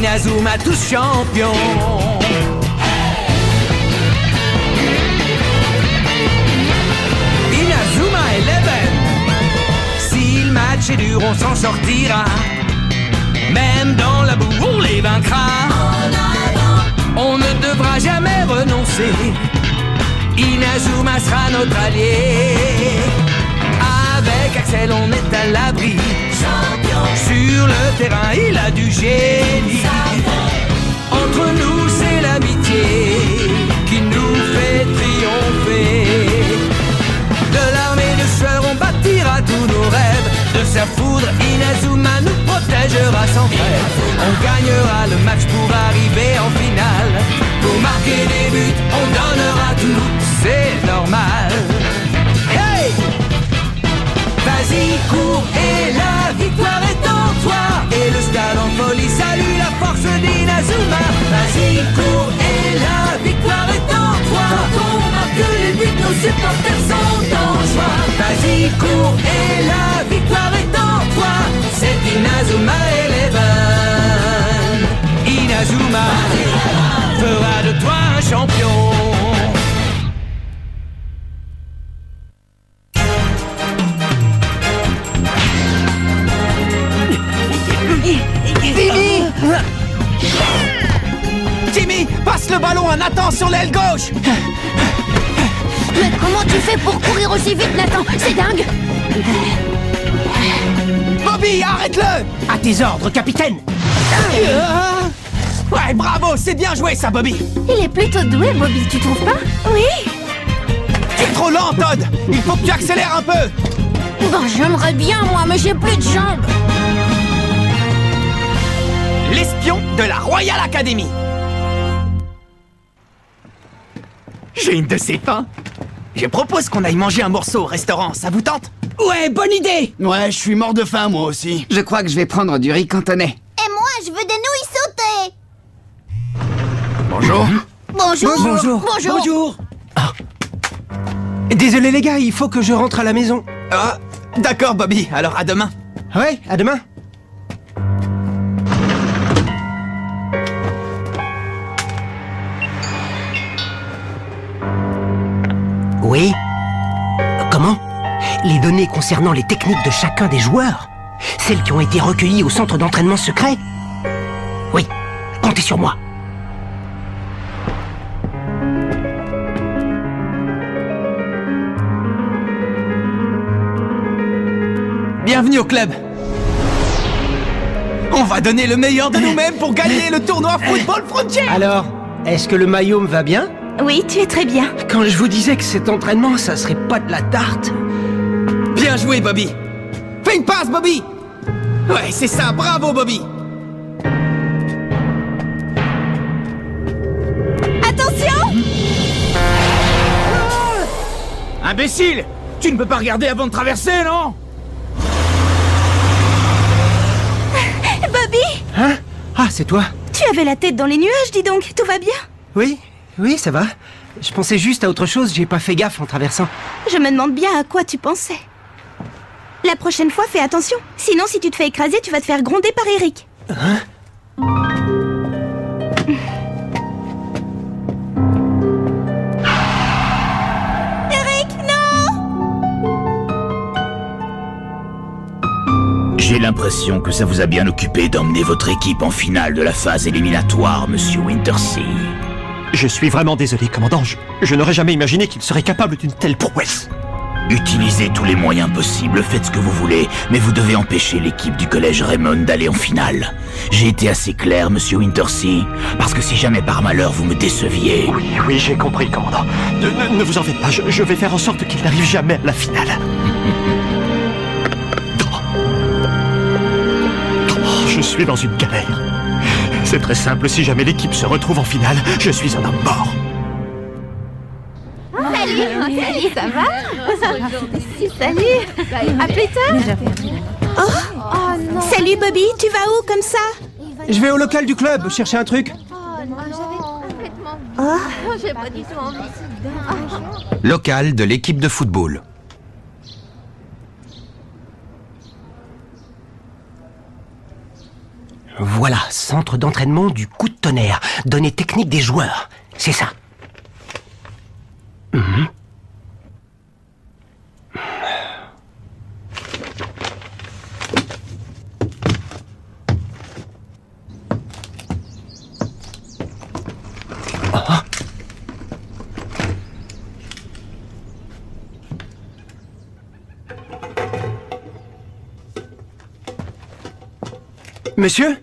Inazuma tous champions. Inazuma Eleven. Si le match est dur, on s'en sortira. Même dans la boue, on les vaincra. On ne devra jamais renoncer. Inazuma sera notre allié. Avec Axel, on est à l'abri. Sur le terrain, il a du génie. Entre nous, c'est l'amitié qui nous fait triompher. De l'armée de sueur, on bâtira tous nos rêves. De sa foudre, Inazuma nous protégera sans trêve. On gagnera le match pour arriver en finale. Pour marquer des buts, on donnera tout, c'est normal. Hey! Vas-y, cours et la victoire est en toi. Et le stade en folie salue la force d'Inazuma. Vas-y, cours et la victoire est en toi. Quand on marque les buts, nos supporters sont en joie. Vas-y, cours et la victoire est en toi. C'est Inazuma Eleven. Inazuma fera de toi un champion. Timmy, passe le ballon à Nathan sur l'aile gauche. Mais comment tu fais pour courir aussi vite, Nathan? C'est dingue. Bobby, arrête-le. À tes ordres, capitaine. Ouais, bravo, c'est bien joué ça, Bobby. Il est plutôt doué, Bobby, tu trouves pas? Oui. Tu es trop lent, Todd. Il faut que tu accélères un peu. Bon, j'aimerais bien, moi, mais j'ai plus de jambes. L'espion de la Royal Academy. J'ai une de ces faim. Je propose qu'on aille manger un morceau au restaurant, ça vous tente? Ouais, bonne idée. Ouais, je suis mort de faim, moi aussi. Je crois que je vais prendre du riz cantonais. Et moi, je veux des nouilles sautées. Bonjour. Bonjour. Bonjour. Bonjour. Bonjour. Ah. Désolé les gars, il faut que je rentre à la maison. Ah, d'accord, Bobby, alors à demain. Ouais, à demain. Oui? Comment? Les données concernant les techniques de chacun des joueurs? Celles qui ont été recueillies au centre d'entraînement secret? Oui, comptez sur moi. Bienvenue au club. On va donner le meilleur de nous-mêmes pour gagner le tournoi Football Frontier. Alors, est-ce que le maillot me va bien? Oui, tu es très bien. Quand je vous disais que cet entraînement, ça serait pas de la tarte. Bien joué, Bobby. Fais une passe, Bobby. Ouais, c'est ça, bravo, Bobby. Attention! Imbécile! Tu ne peux pas regarder avant de traverser, non? Bobby! Hein? Ah, c'est toi? Tu avais la tête dans les nuages, dis donc. Tout va bien? Oui, oui, ça va. Je pensais juste à autre chose, j'ai pas fait gaffe en traversant. Je me demande bien à quoi tu pensais. La prochaine fois, fais attention. Sinon, si tu te fais écraser, tu vas te faire gronder par Eric. Hein? Eric, non! J'ai l'impression que ça vous a bien occupé d'emmener votre équipe en finale de la phase éliminatoire, monsieur Wintersea. Je suis vraiment désolé, commandant. Je n'aurais jamais imaginé qu'il serait capable d'une telle prouesse. Utilisez tous les moyens possibles, faites ce que vous voulez, mais vous devez empêcher l'équipe du collège Raymond d'aller en finale. J'ai été assez clair, monsieur Wintersea, parce que si jamais par malheur vous me déceviez... Oui, j'ai compris, commandant. Ne vous en faites pas, je vais faire en sorte qu'il n'arrive jamais à la finale. Je suis dans une galère. C'est très simple, si jamais l'équipe se retrouve en finale, je suis un homme mort. Salut, ça va? Salut. À plus tard. Oh non. Salut Bobby, tu vas où comme ça? Je vais au local du club chercher un truc. J'ai pas du tout envie. Local de l'équipe de football. Voilà, centre d'entraînement du coup de tonnerre. Données techniques des joueurs. C'est ça. Monsieur?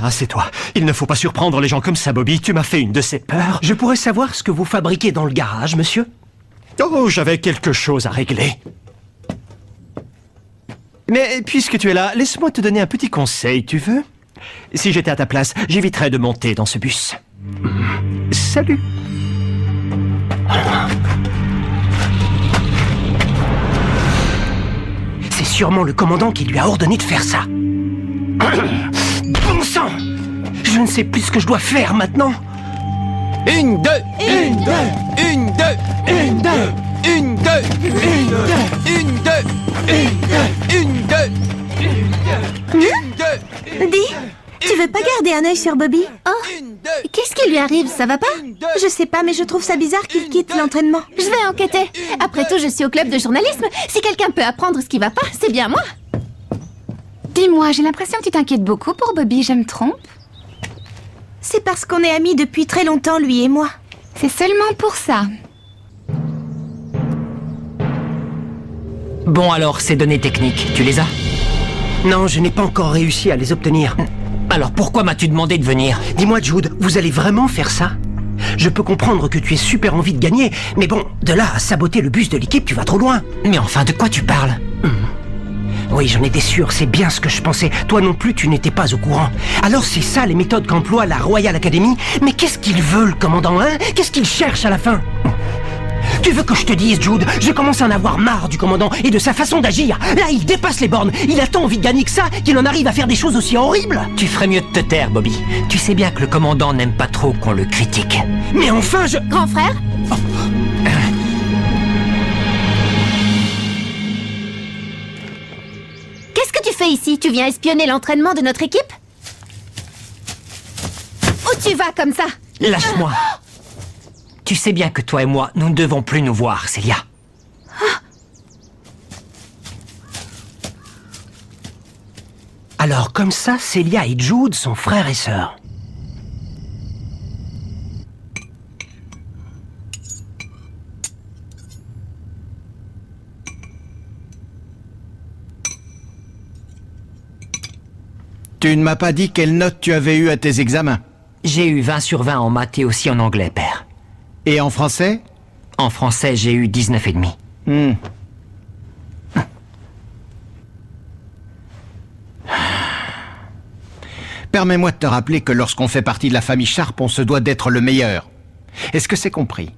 Ah, c'est toi. Il ne faut pas surprendre les gens comme ça, Bobby. Tu m'as fait une de ces peurs. Je pourrais savoir ce que vous fabriquez dans le garage, monsieur? Oh, j'avais quelque chose à régler. Mais puisque tu es là, laisse-moi te donner un petit conseil, tu veux? Si j'étais à ta place, j'éviterais de monter dans ce bus. Salut. C'est sûrement le commandant qui lui a ordonné de faire ça. Bon sang! Je ne sais plus ce que je dois faire maintenant. Une, deux, une, deux, une, deux, une, deux, une, deux, une, deux, une, deux, une, deux, une, deux. Dis, tu veux pas garder un œil sur Bobby? Oh, qu'est-ce qui lui arrive? Ça va pas? Je sais pas, mais je trouve ça bizarre qu'il quitte l'entraînement. Je vais enquêter. Après tout, je suis au club de journalisme. Si quelqu'un peut apprendre ce qui va pas, c'est bien moi. Dis-moi, j'ai l'impression que tu t'inquiètes beaucoup pour Bobby, je me trompe? C'est parce qu'on est amis depuis très longtemps, lui et moi. C'est seulement pour ça. Bon alors, ces données techniques, tu les as? Non, je n'ai pas encore réussi à les obtenir. Alors pourquoi m'as-tu demandé de venir? Dis-moi, Jude, vous allez vraiment faire ça? Je peux comprendre que tu aies super envie de gagner, mais bon, de là à saboter le bus de l'équipe, tu vas trop loin. Mais enfin, de quoi tu parles? Oui, j'en étais sûr, c'est bien ce que je pensais. Toi non plus, tu n'étais pas au courant. Alors c'est ça les méthodes qu'emploie la Royal Academy? Mais qu'est-ce qu'il veut, le commandant, hein? Qu'est-ce qu'il cherche à la fin? Tu veux que je te dise, Jude, je commence à en avoir marre du commandant et de sa façon d'agir. Là, il dépasse les bornes. Il a tant envie de gagner que ça qu'il en arrive à faire des choses aussi horribles. Tu ferais mieux de te taire, Bobby. Tu sais bien que le commandant n'aime pas trop qu'on le critique. Mais enfin, je... Grand frère? Qu'est-ce que tu fais ici? Tu viens espionner l'entraînement de notre équipe? Où tu vas comme ça? Lâche-moi. Tu sais bien que toi et moi, nous ne devons plus nous voir, Célia. Alors, comme ça, Célia et Jude sont frères et sœurs. Tu ne m'as pas dit quelle note tu avais eue à tes examens. J'ai eu 20 sur 20 en maths et aussi en anglais, père. Et en français? En français, j'ai eu 19,5. Permets-moi de te rappeler que lorsqu'on fait partie de la famille Sharp, on se doit d'être le meilleur. Est-ce que c'est compris?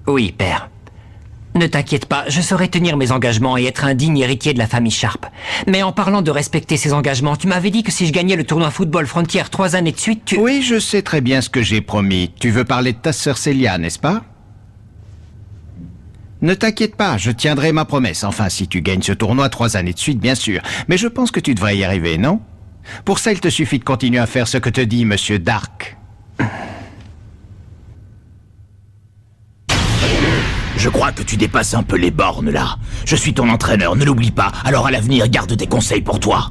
Oui, père. Ne t'inquiète pas, je saurai tenir mes engagements et être un digne héritier de la famille Sharp. Mais en parlant de respecter ses engagements, tu m'avais dit que si je gagnais le tournoi Football Frontier 3 années de suite, tu... Oui, je sais très bien ce que j'ai promis. Tu veux parler de ta sœur Célia, n'est-ce pas? Ne t'inquiète pas, je tiendrai ma promesse. Enfin, si tu gagnes ce tournoi 3 années de suite, bien sûr. Mais je pense que tu devrais y arriver, non? Pour ça, il te suffit de continuer à faire ce que te dit Monsieur Dark. Je crois que tu dépasses un peu les bornes, là. Je suis ton entraîneur, ne l'oublie pas. Alors à l'avenir, garde tes conseils pour toi.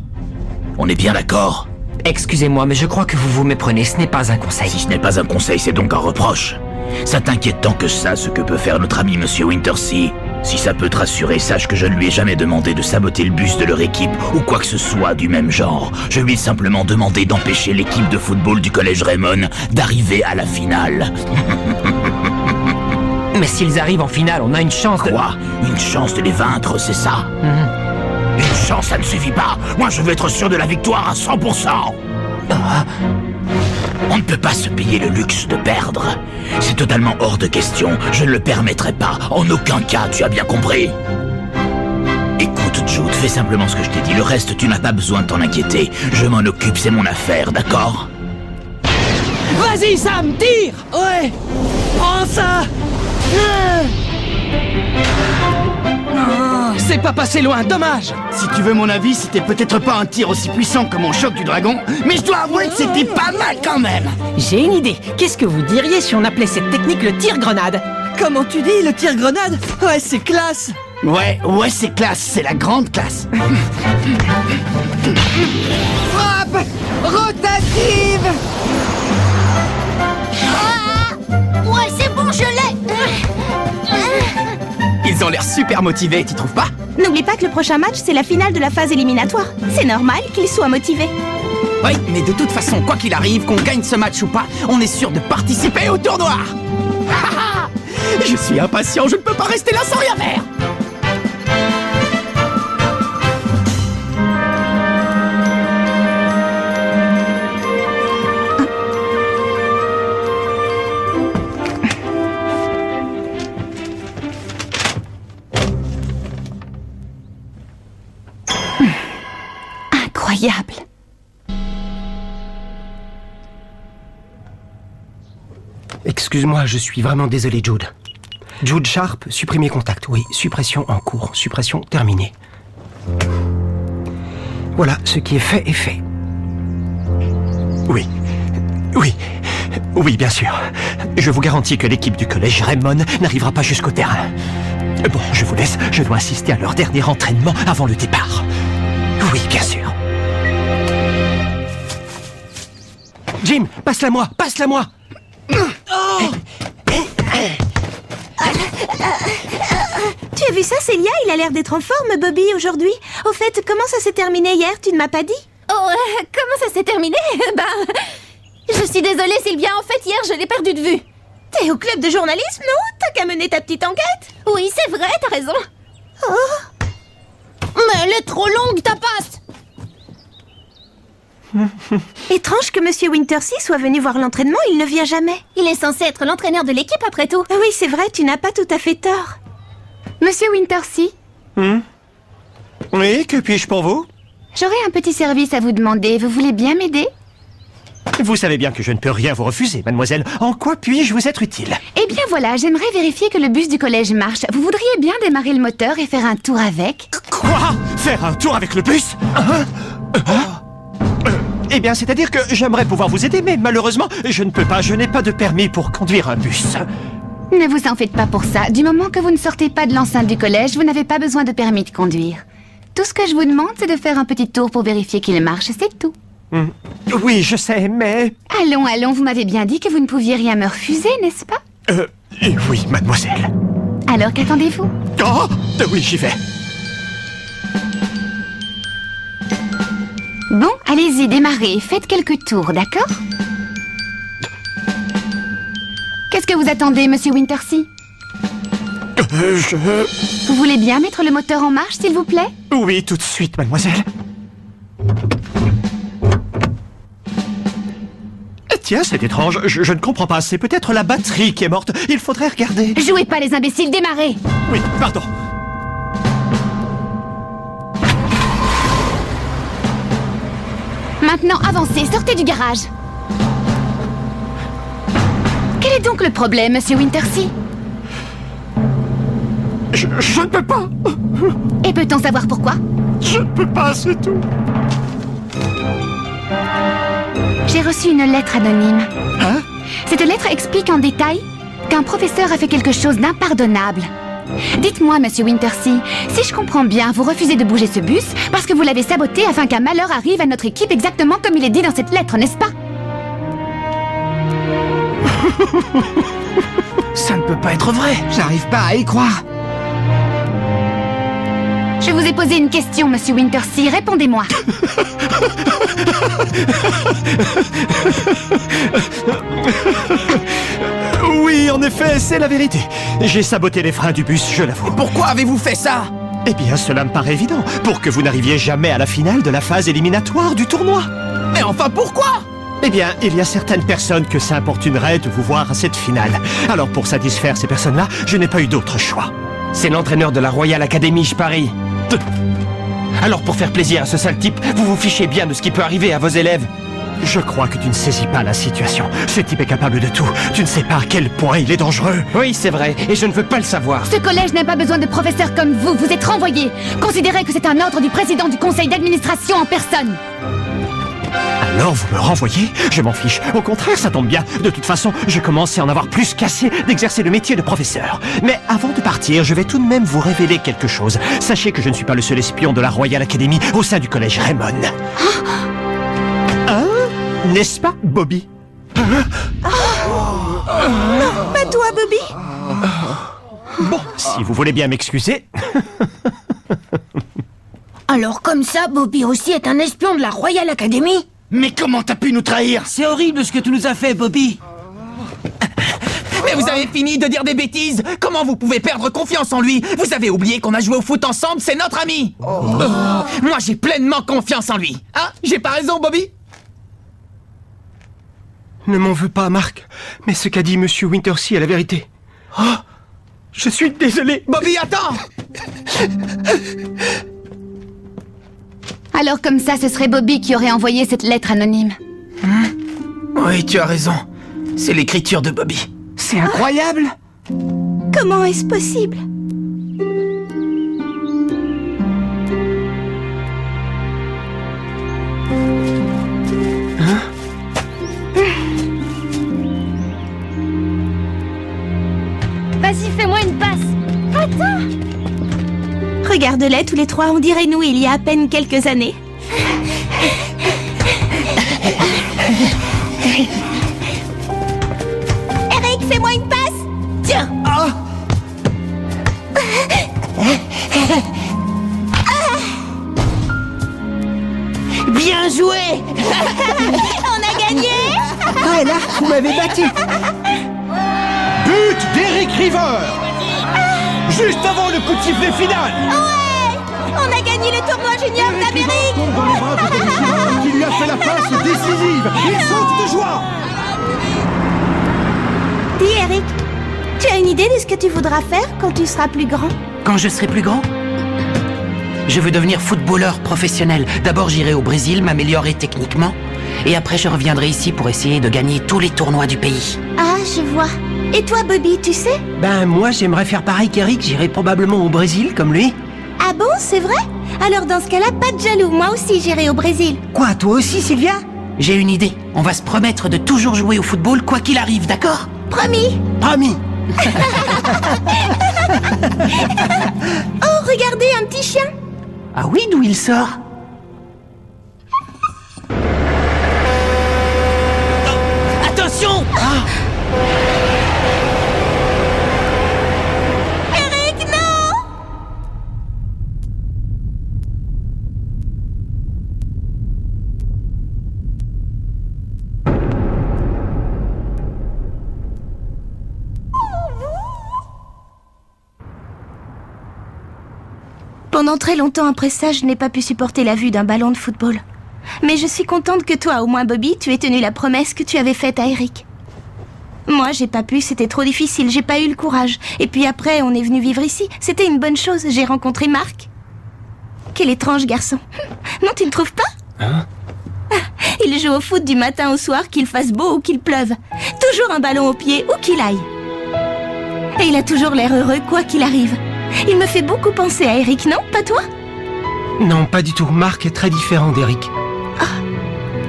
On est bien d'accord? Excusez-moi, mais je crois que vous vous méprenez, ce n'est pas un conseil. Si ce n'est pas un conseil, c'est donc un reproche. Ça t'inquiète tant que ça, ce que peut faire notre ami Monsieur Wintersea? Si ça peut te rassurer, sache que je ne lui ai jamais demandé de saboter le bus de leur équipe ou quoi que ce soit du même genre. Je lui ai simplement demandé d'empêcher l'équipe de football du collège Raymond d'arriver à la finale. Mais s'ils arrivent en finale, on a une chance de... Quoi? Une chance de les vaincre, c'est ça? Une chance, ça ne suffit pas. Moi, je veux être sûr de la victoire à 100%. On ne peut pas se payer le luxe de perdre. C'est totalement hors de question. Je ne le permettrai pas. En aucun cas, tu as bien compris. Écoute, Jude, fais simplement ce que je t'ai dit. Le reste, tu n'as pas besoin de t'en inquiéter. Je m'en occupe, c'est mon affaire, d'accord? Vas-y, Sam, tire! Ouais! Prends ça! C'est pas passé loin, dommage. Si tu veux mon avis, c'était peut-être pas un tir aussi puissant que mon choc du dragon, mais je dois avouer que c'était pas mal quand même. J'ai une idée. Qu'est-ce que vous diriez si on appelait cette technique le tir-grenade? Comment tu dis, le tir-grenade? Ouais, c'est classe. Ouais, c'est classe, c'est la grande classe. Frappe rotative. Ouais, c'est bon, je l'ai. Ils ont l'air super motivés, t'y trouves pas? N'oublie pas que le prochain match, c'est la finale de la phase éliminatoire. C'est normal qu'ils soient motivés. Oui, mais de toute façon, quoi qu'il arrive, qu'on gagne ce match ou pas, on est sûr de participer au tournoi. Je suis impatient, je ne peux pas rester là sans rien faire. Incroyable. Excuse-moi, je suis vraiment désolé, Jude. Jude Sharp, supprimer contact. Oui, suppression en cours. Suppression terminée. Voilà, ce qui est fait est fait. Oui. Oui, bien sûr. Je vous garantis que l'équipe du collège Raymond n'arrivera pas jusqu'au terrain. Bon, je vous laisse. Je dois assister à leur dernier entraînement avant le départ. Oui, bien sûr. Jim, passe-la-moi, passe-la-moi. Tu as vu ça, Célia? Il a l'air d'être en forme, Bobby, aujourd'hui. Au fait, comment ça s'est terminé hier? Tu ne m'as pas dit? Oh, comment ça s'est terminé? Je suis désolée, Sylvia. En fait, hier, je l'ai perdu de vue. T'es au club de journalisme, non? T'as qu'à mener ta petite enquête. Oui, c'est vrai, t'as raison. Oh. Mais elle est trop longue, ta passe. Étrange que Monsieur Wintersea soit venu voir l'entraînement, il ne vient jamais. Il est censé être l'entraîneur de l'équipe, après tout. Oui, c'est vrai, tu n'as pas tout à fait tort. Monsieur Wintersea. Oui, que puis-je pour vous? J'aurais un petit service à vous demander. Vous voulez bien m'aider? Vous savez bien que je ne peux rien vous refuser, mademoiselle. En quoi puis-je vous être utile? Eh bien voilà, j'aimerais vérifier que le bus du collège marche. Vous voudriez bien démarrer le moteur et faire un tour avec? Quoi? Faire un tour avec le bus? Eh bien, c'est-à-dire que j'aimerais pouvoir vous aider, mais malheureusement, je ne peux pas. Je n'ai pas de permis pour conduire un bus. Ne vous en faites pas pour ça. Du moment que vous ne sortez pas de l'enceinte du collège, vous n'avez pas besoin de permis de conduire. Tout ce que je vous demande, c'est de faire un petit tour pour vérifier qu'il marche, c'est tout. Oui, je sais, mais... Allons, vous m'avez bien dit que vous ne pouviez rien me refuser, n'est-ce pas? Oui, mademoiselle. Alors qu'attendez-vous? Oh, oui, j'y vais. Bon, allez-y, démarrez. Faites quelques tours, d'accord? Qu'est-ce que vous attendez, Monsieur Wintersea? Vous voulez bien mettre le moteur en marche, s'il vous plaît? Oui, tout de suite, mademoiselle. Tiens, c'est étrange. Je ne comprends pas. C'est peut-être la batterie qui est morte. Il faudrait regarder. Jouez pas les imbéciles, démarrez! Oui, pardon. Maintenant, avancez, sortez du garage. Quel est donc le problème, Monsieur Wintersea? Je ne peux pas. Et peut-on savoir pourquoi? Je ne peux pas, c'est tout. J'ai reçu une lettre anonyme. Hein? Cette lettre explique en détail qu'un professeur a fait quelque chose d'impardonnable. Dites-moi, Monsieur Wintersea, si je comprends bien, vous refusez de bouger ce bus parce que vous l'avez saboté afin qu'un malheur arrive à notre équipe exactement comme il est dit dans cette lettre, n'est-ce pas? Ça ne peut pas être vrai. J'arrive pas à y croire. Je vous ai posé une question, Monsieur Wintersea. Répondez-moi. Oui, en effet, c'est la vérité. J'ai saboté les freins du bus, je l'avoue. Pourquoi avez-vous fait ça? Eh bien, cela me paraît évident. Pour que vous n'arriviez jamais à la finale de la phase éliminatoire du tournoi. Mais enfin, pourquoi? Eh bien, il y a certaines personnes que ça importunerait de vous voir à cette finale. Alors, pour satisfaire ces personnes-là, je n'ai pas eu d'autre choix. C'est l'entraîneur de la Royal Academy, je parie. Alors, pour faire plaisir à ce sale type, vous vous fichez bien de ce qui peut arriver à vos élèves. Je crois que tu ne saisis pas la situation. Ce type est capable de tout. Tu ne sais pas à quel point il est dangereux. Oui, c'est vrai, et je ne veux pas le savoir. Ce collège n'a pas besoin de professeurs comme vous. Vous êtes renvoyés. Considérez que c'est un ordre du président du conseil d'administration en personne. Alors vous me renvoyez? Je m'en fiche. Au contraire, ça tombe bien. De toute façon, je commence à en avoir plus qu'assez d'exercer le métier de professeur. Mais avant de partir, je vais tout de même vous révéler quelque chose. Sachez que je ne suis pas le seul espion de la Royal Academy au sein du collège Raymond. Hein? N'est-ce pas, Bobby? Non, pas toi, Bobby. Bon, si vous voulez bien m'excuser. Alors comme ça, Bobby aussi est un espion de la Royal Academy? Mais comment t'as pu nous trahir? C'est horrible ce que tu nous as fait, Bobby. Mais vous avez fini de dire des bêtises. Comment vous pouvez perdre confiance en lui? Vous avez oublié qu'on a joué au foot ensemble, c'est notre ami. Moi, j'ai pleinement confiance en lui. Hein? J'ai pas raison, Bobby? Ne m'en veux pas, Marc. Mais ce qu'a dit Monsieur Wintersea est la vérité. Oh, je suis désolé. Bobby, attends! Alors comme ça, ce serait Bobby qui aurait envoyé cette lettre anonyme. Oui, tu as raison. C'est l'écriture de Bobby. C'est incroyable. Comment est-ce possible? Vas-y, fais-moi une passe. Attends! Regarde-les tous les trois, on dirait nous il y a à peine quelques années. Eric, fais-moi une passe! Tiens! Oh. Bien joué! On a gagné! Ah là, vous m'avez battu! But d'Eric River! Juste avant le coup de sifflet final! Ouais! On a gagné le tournoi junior d'Amérique! Dans les bras de Richard, qui lui a fait la passe décisive! Il saute de joie! Dis Eric, tu as une idée de ce que tu voudras faire quand tu seras plus grand? Quand je serai plus grand, je veux devenir footballeur professionnel. D'abord, j'irai au Brésil, m'améliorer techniquement. Et après, je reviendrai ici pour essayer de gagner tous les tournois du pays. Ah, je vois. Et toi, Bobby, tu sais? Ben, moi, j'aimerais faire pareil qu'Eric. J'irai probablement au Brésil, comme lui. Ah bon, c'est vrai? Alors dans ce cas-là, pas de jaloux. Moi aussi, j'irai au Brésil. Quoi, toi aussi, Sylvia? J'ai une idée. On va se promettre de toujours jouer au football, quoi qu'il arrive, d'accord? Promis! Promis! Oh, regardez, un petit chien! Ah oui, d'où il sort? Oh, attention! Eric, non! Pendant très longtemps après ça, je n'ai pas pu supporter la vue d'un ballon de football. Mais je suis contente que toi, au moins Bobby, tu aies tenu la promesse que tu avais faite à Eric. Moi, j'ai pas pu, c'était trop difficile, j'ai pas eu le courage. Et puis après, on est venu vivre ici. C'était une bonne chose, j'ai rencontré Marc. Quel étrange garçon. Non, tu ne trouves pas? Hein? Il joue au foot du matin au soir, qu'il fasse beau ou qu'il pleuve. Toujours un ballon au pied, où qu'il aille. Et il a toujours l'air heureux, quoi qu'il arrive. Il me fait beaucoup penser à Eric, non? Pas toi? Non, pas du tout. Marc est très différent d'Eric.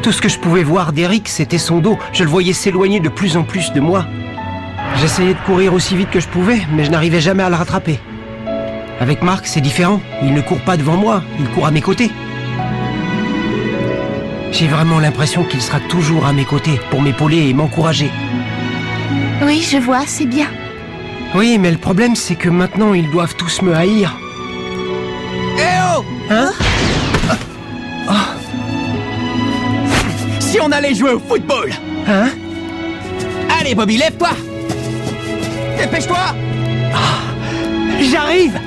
Tout ce que je pouvais voir d'Eric, c'était son dos. Je le voyais s'éloigner de plus en plus de moi. J'essayais de courir aussi vite que je pouvais, mais je n'arrivais jamais à le rattraper. Avec Marc, c'est différent. Il ne court pas devant moi, il court à mes côtés. J'ai vraiment l'impression qu'il sera toujours à mes côtés pour m'épauler et m'encourager. Oui, je vois, c'est bien. Oui, mais le problème, c'est que maintenant, ils doivent tous me haïr. Eh oh! Hein? Si on allait jouer au football! Hein? Allez, Bobby, lève-toi! Dépêche-toi! J'arrive!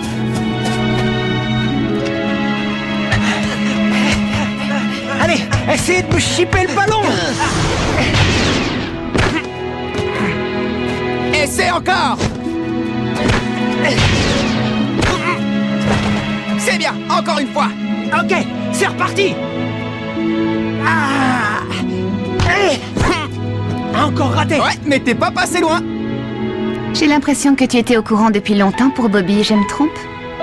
Allez, essayez de me chipper le ballon! Essaie encore! C'est bien, encore une fois! Ok, c'est reparti! Encore raté. Ouais, mais t'es pas passé loin. J'ai l'impression que tu étais au courant depuis longtemps pour Bobby, je me trompe?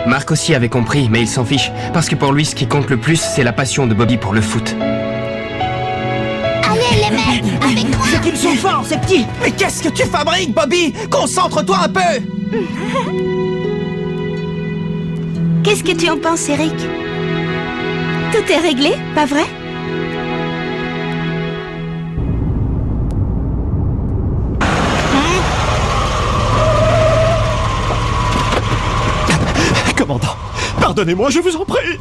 Marc aussi avait compris, mais il s'en fiche. Parce que pour lui, ce qui compte le plus, c'est la passion de Bobby pour le foot. Allez les mecs, avec moi. C'est qu'ils sont forts, ces petits. Mais qu'est-ce que tu fabriques, Bobby? Concentre-toi un peu. Qu'est-ce que tu en penses, Eric? Tout est réglé, pas vrai? Commandant, pardonnez-moi, je vous en prie.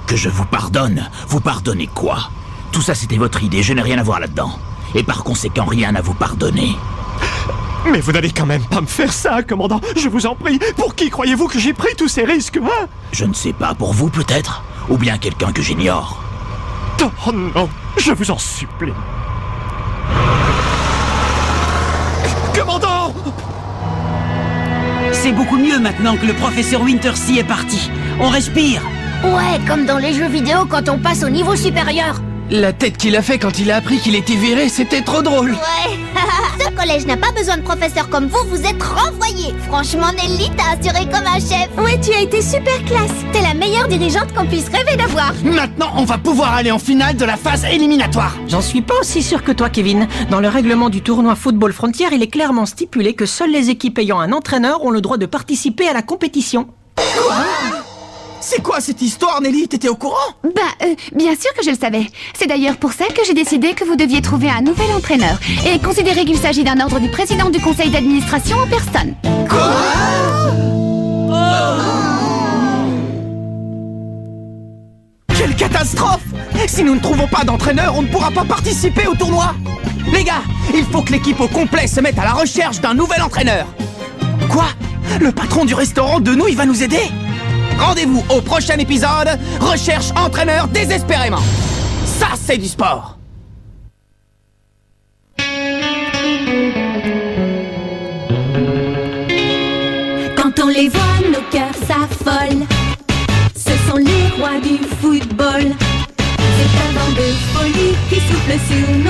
Que je vous pardonne? Vous pardonnez quoi? Tout ça c'était votre idée, je n'ai rien à voir là-dedans. Et par conséquent, rien à vous pardonner. Mais vous n'allez quand même pas me faire ça, commandant. Je vous en prie. Pour qui croyez-vous que j'ai pris tous ces risques, hein? Je ne sais pas, pour vous peut-être? Ou bien quelqu'un que j'ignore? Oh non, je vous en supplie. Commandant! C'est beaucoup mieux maintenant que le professeur Wintersea est parti. On respire. Ouais, comme dans les jeux vidéo quand on passe au niveau supérieur. La tête qu'il a fait quand il a appris qu'il était viré, c'était trop drôle. Ouais. Ce collège n'a pas besoin de professeurs comme vous, vous êtes renvoyés. Franchement, Nelly, t'as assuré comme un chef. Ouais, tu as été super classe. T'es la meilleure dirigeante qu'on puisse rêver d'avoir. Maintenant, on va pouvoir aller en finale de la phase éliminatoire. J'en suis pas aussi sûr que toi, Kevin. Dans le règlement du tournoi Football Frontier, il est clairement stipulé que seules les équipes ayant un entraîneur ont le droit de participer à la compétition. Quoi? C'est quoi cette histoire, Nelly? T'étais au courant? Bien sûr que je le savais. C'est d'ailleurs pour ça que j'ai décidé que vous deviez trouver un nouvel entraîneur et considérer qu'il s'agit d'un ordre du président du conseil d'administration en personne. Quoi? Quelle catastrophe! Si nous ne trouvons pas d'entraîneur, on ne pourra pas participer au tournoi. Les gars, il faut que l'équipe au complet se mette à la recherche d'un nouvel entraîneur. Quoi? Le patron du restaurant de nous, il va nous aider? Rendez-vous au prochain épisode, recherche entraîneur désespérément. Ça, c'est du sport. Quand on les voit, nos cœurs s'affolent. Ce sont les rois du football. C'est un vent de folie qui souffle sur nos